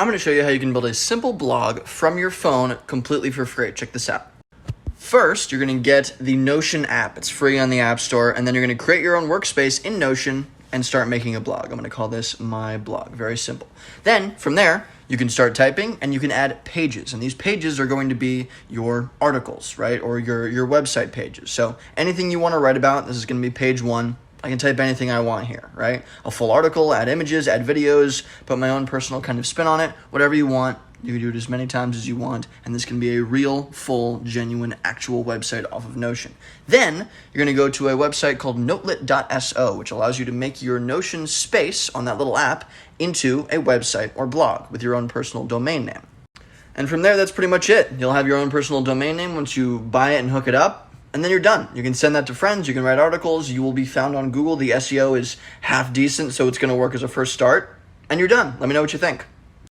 I'm going to show you how you can build a simple blog from your phone completely for free. Check this out. First, you're going to get the Notion app. It's free on the App Store, and then you're going to create your own workspace in Notion and start making a blog. I'm going to call this my blog. Very simple. Then, from there, you can start typing and you can add pages. And these pages are going to be your articles, right? Or your website pages. So anything you want to write about, this is going to be page 1. I can type anything I want here, right? A full article, add images, add videos, put my own personal kind of spin on it, whatever you want. You can do it as many times as you want, and this can be a real, full, genuine, actual website off of Notion. Then, you're going to go to a website called Notelet.so, which allows you to make your Notion space on that little app into a website or blog with your own personal domain name. And from there, that's pretty much it. You'll have your own personal domain name once you buy it and hook it up. And then you're done. You can send that to friends. You can write articles. You will be found on Google. The SEO is half decent, so it's going to work as a first start. And you're done. Let me know what you think.